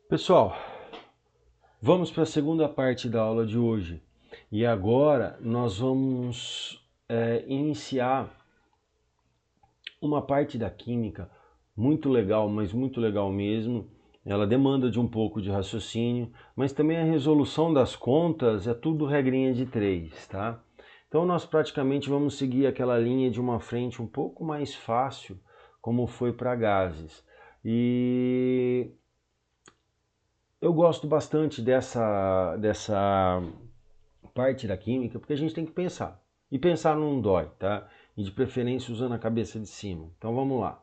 Pessoal, vamos para a segunda parte da aula de hoje. E agora nós vamos iniciar uma parte da química muito legal, mas muito legal mesmo. Ela demanda de um pouco de raciocínio, mas também a resolução das contas é tudo regrinha de 3, tá? Então nós praticamente vamos seguir aquela linha de uma frente um pouco mais fácil, como foi para gases. E eu gosto bastante dessa parte da química, porque a gente tem que pensar. E pensar não dói, tá? E de preferência usando a cabeça de cima. Então vamos lá.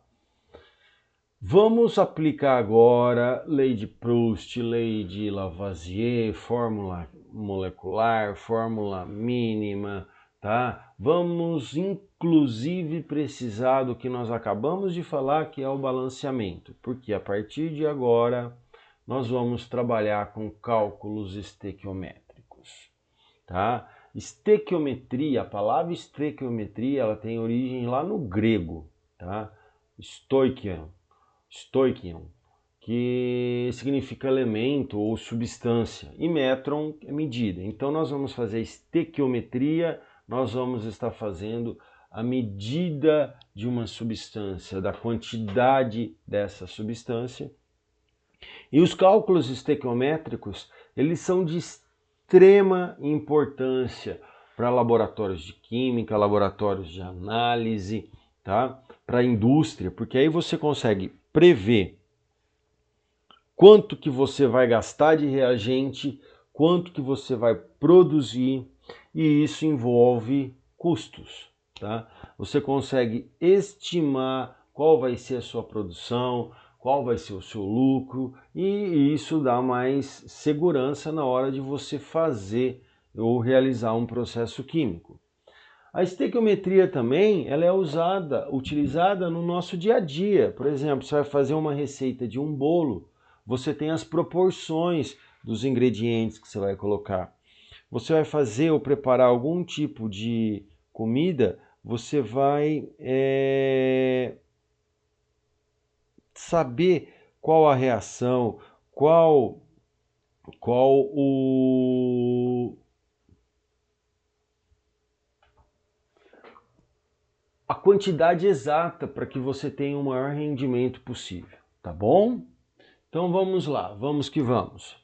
Vamos aplicar agora lei de Proust, lei de Lavoisier, fórmula molecular, fórmula mínima, tá? Vamos inclusive precisar do que nós acabamos de falar, que é o balanceamento, porque a partir de agora nós vamos trabalhar com cálculos estequiométricos, tá? Estequiometria, a palavra estequiometria, ela tem origem lá no grego, tá? Stoichion, que significa elemento ou substância, e metron é medida. Então nós vamos fazer estequiometria, nós vamos estar fazendo a medida de uma substância, da quantidade dessa substância. E os cálculos estequiométricos, eles são de extrema importância para laboratórios de química, laboratórios de análise, tá? Para a indústria, porque aí você consegue prever quanto que você vai gastar de reagente, quanto que você vai produzir, e isso envolve custos, tá? Você consegue estimar qual vai ser a sua produção, qual vai ser o seu lucro, e isso dá mais segurança na hora de você fazer ou realizar um processo químico. A estequiometria também ela é utilizada no nosso dia a dia. Por exemplo, você vai fazer uma receita de um bolo, você tem as proporções dos ingredientes que você vai colocar. Você vai fazer ou preparar algum tipo de comida, você vai saber qual a reação, qual a quantidade exata para que você tenha o maior rendimento possível, tá bom? Então vamos lá, vamos que vamos.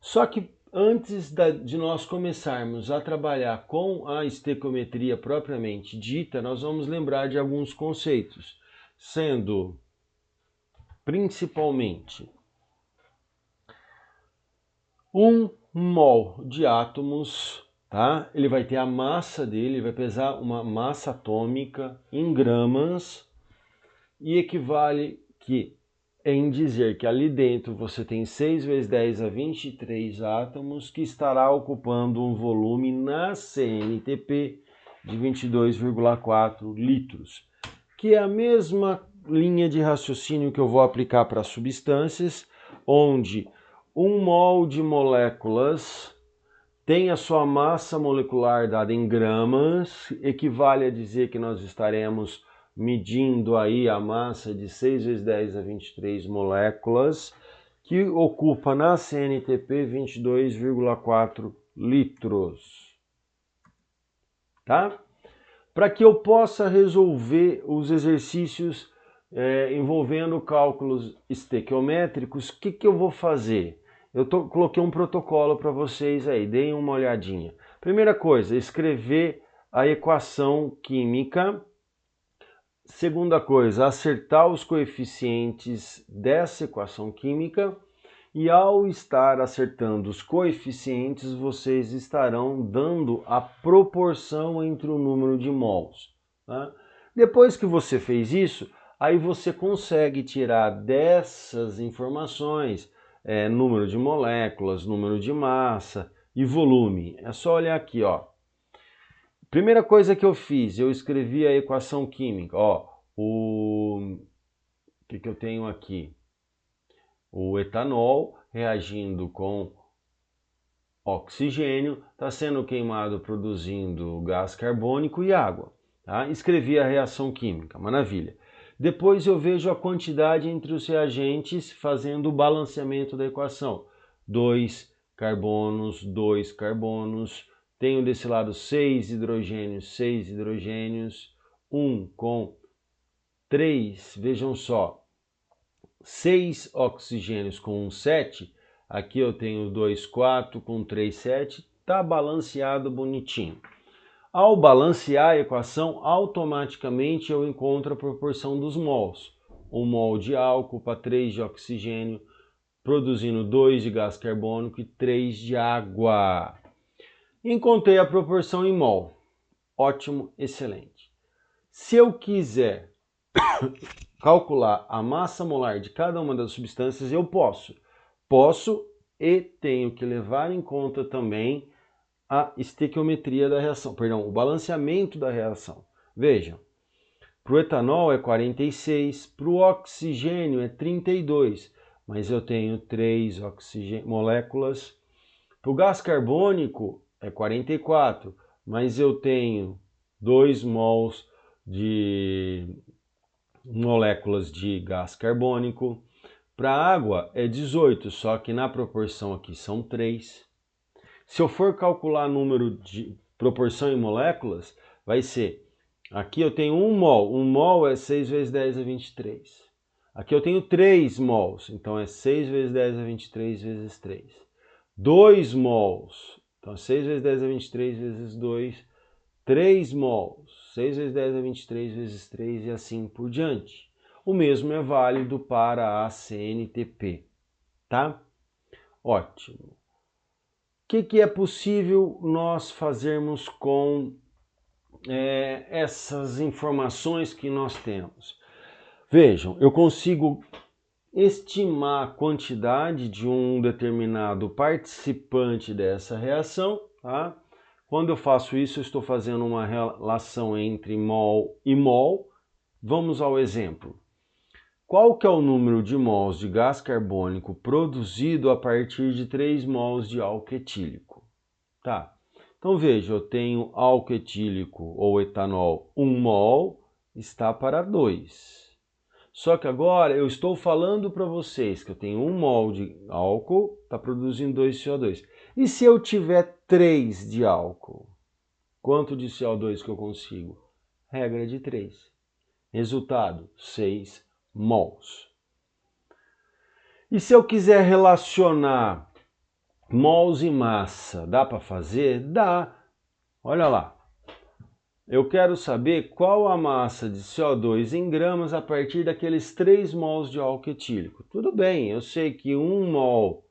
Só que antes de nós começarmos a trabalhar com a estequiometria propriamente dita, nós vamos lembrar de alguns conceitos, sendo principalmente 1 mol de átomos, tá? Ele vai ter a massa dele, vai pesar uma massa atômica em gramas e equivale em dizer que ali dentro você tem 6 vezes 10 a 23 átomos que estará ocupando um volume na CNTP de 22,4 litros, que é a mesma linha de raciocínio que eu vou aplicar para substâncias, onde 1 mol de moléculas tem a sua massa molecular dada em gramas, equivale a dizer que nós estaremos medindo aí a massa de 6 vezes 10 a 23 moléculas, que ocupa na CNTP 22,4 litros. Tá? Para que eu possa resolver os exercícios envolvendo cálculos estequiométricos, o que eu vou fazer? Coloquei um protocolo para vocês aí, deem uma olhadinha. Primeira coisa, escrever a equação química. Segunda coisa, acertar os coeficientes dessa equação química. E ao estar acertando os coeficientes, vocês estarão dando a proporção entre o número de mols. Tá? Depois que você fez isso, aí você consegue tirar dessas informações número de moléculas, número de massa e volume. É só olhar aqui, ó. Primeira coisa que eu fiz, eu escrevi a equação química. Ó, o que eu tenho aqui? O etanol reagindo com oxigênio está sendo queimado produzindo gás carbônico e água. Tá? Escrevi a reação química, maravilha. Depois eu vejo a quantidade entre os reagentes fazendo o balanceamento da equação. 2 carbonos, 2 carbonos. Tenho desse lado 6 hidrogênios, 1 com 3, vejam só, 6 oxigênios com 7. Aqui eu tenho 2, 4 com 3, 7. Está balanceado bonitinho. Ao balancear a equação, automaticamente eu encontro a proporção dos mols. 1 mol de álcool para 3 de oxigênio, produzindo 2 de gás carbônico e 3 de água. Encontrei a proporção em mol. Ótimo, excelente. Se eu quiser calcular a massa molar de cada uma das substâncias, eu posso. Posso e tenho que levar em conta também a estequiometria da reação, perdão, o balanceamento da reação. Vejam, para o etanol é 46, para o oxigênio é 32, mas eu tenho 3 moléculas. Para o gás carbônico é 44, mas eu tenho 2 mols de moléculas de gás carbônico. Para a água é 18, só que na proporção aqui são 3. Se eu for calcular número de proporção em moléculas, vai ser, aqui eu tenho 1 mol, 1 mol é 6 vezes 10 a 23. Aqui eu tenho 3 mols, então é 6 vezes 10 a 23 vezes 3. 2 mols, então 6 vezes 10 a 23 vezes 2. 3 mols, 6 vezes 10 a 23 vezes 3 e assim por diante. O mesmo é válido para a CNTP, tá? Ótimo. O que é possível nós fazermos com essas informações que nós temos? Vejam, eu consigo estimar a quantidade de um determinado participante dessa reação, tá? Quando eu faço isso, eu estou fazendo uma relação entre mol e mol. Vamos ao exemplo. Qual que é o número de mols de gás carbônico produzido a partir de 3 mols de álcool etílico? Tá. Então veja, eu tenho álcool etílico ou etanol 1 mol, está para 2. Só que agora eu estou falando para vocês que eu tenho 1 mol de álcool, está produzindo 2 CO2. E se eu tiver 3 de álcool? Quanto de CO2 que eu consigo? Regra de 3. Resultado, 6 mols. E se eu quiser relacionar mols e massa, dá para fazer? Dá. Olha lá. Eu quero saber qual a massa de CO2 em gramas a partir daqueles 3 mols de álcool etílico. Tudo bem, eu sei que 1 mol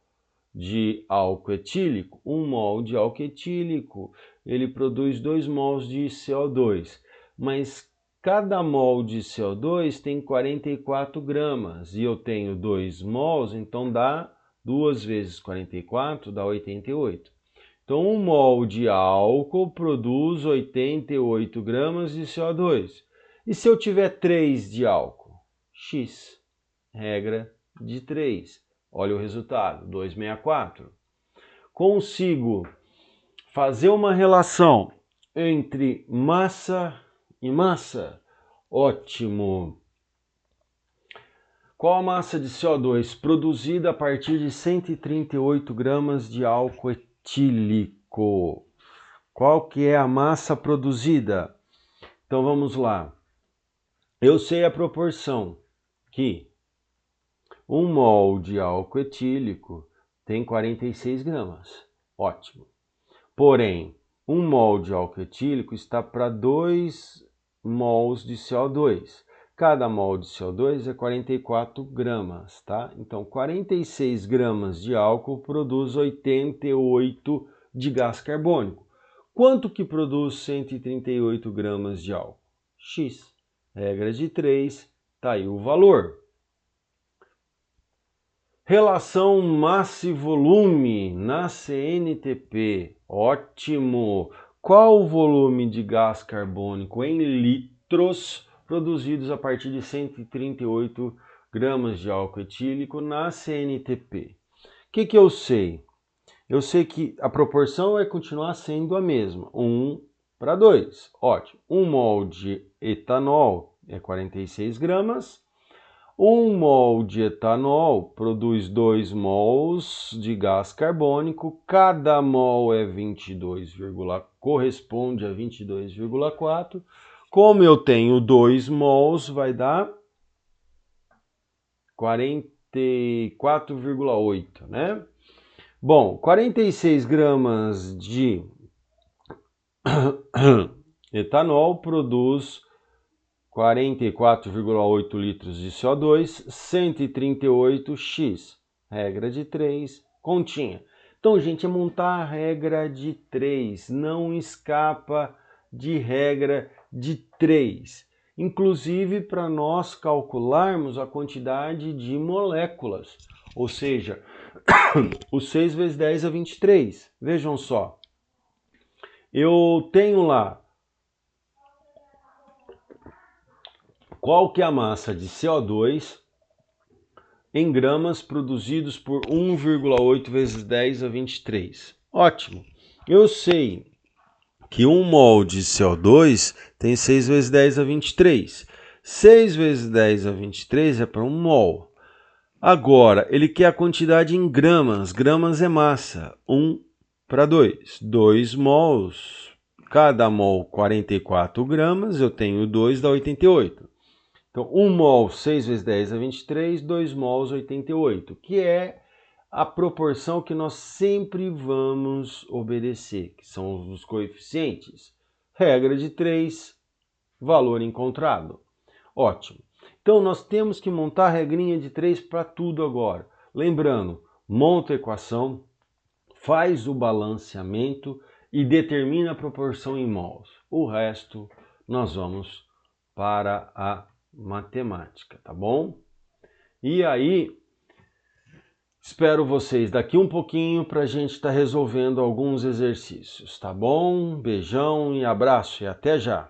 de álcool etílico, 1 mol de álcool etílico, ele produz 2 mols de CO2. Mas cada mol de CO2 tem 44 gramas e eu tenho 2 mols, então dá 2 vezes 44, dá 88. Então 1 mol de álcool produz 88 gramas de CO2. E se eu tiver 3 de álcool? X, regra de 3. Olha o resultado, 264. Consigo fazer uma relação entre massa e massa. Ótimo. Qual a massa de CO2 produzida a partir de 138 gramas de álcool etílico? Qual que é a massa produzida? Então vamos lá. Eu sei a proporção que 1 mol de álcool etílico tem 46 gramas. Ótimo. Porém, 1 mol de álcool etílico está para 2 mols de CO2. Cada mol de CO2 é 44 gramas, tá? Então, 46 gramas de álcool produz 88 de gás carbônico. Quanto que produz 138 gramas de álcool? X. Regra de 3, tá aí o valor. Relação massa e volume na CNTP. Ótimo! Qual o volume de gás carbônico em litros produzidos a partir de 138 gramas de álcool etílico na CNTP? O que eu sei? Eu sei que a proporção vai continuar sendo a mesma, 1 para 2. Ótimo. 1 mol de etanol, é 46 gramas. 1 mol de etanol produz 2 mols de gás carbônico, cada mol é 22, corresponde a 22,4. Como eu tenho 2 mols, vai dar 44,8, né? Bom, 46 gramas de etanol produz 44,8 litros de CO2, 138x, regra de 3, continha. Então, gente, é montar a regra de 3, não escapa de regra de 3. Inclusive para nós calcularmos a quantidade de moléculas, ou seja, o 6 vezes 10 é 23. Vejam só, eu tenho lá qual que é a massa de CO2 em gramas produzidos por 1,8 vezes 10 a 23. Ótimo. Eu sei que 1 mol de CO2 tem 6 vezes 10 a 23. 6 vezes 10 a 23 é para 1 mol. Agora, ele quer a quantidade em gramas. Gramas é massa. 1 para 2. 2 mols. Cada mol 44 gramas. Eu tenho 2, dá 88. Então, 1 mol, 6 vezes 10 a 23, 2 mols, 88, que é a proporção que nós sempre vamos obedecer, que são os coeficientes. Regra de 3, valor encontrado. Ótimo. Então, nós temos que montar a regrinha de 3 para tudo agora. Lembrando, monta a equação, faz o balanceamento e determina a proporção em mols. O resto, nós vamos para a matemática, tá bom? E aí, espero vocês daqui um pouquinho para a gente estar resolvendo alguns exercícios, tá bom? Beijão e abraço e até já!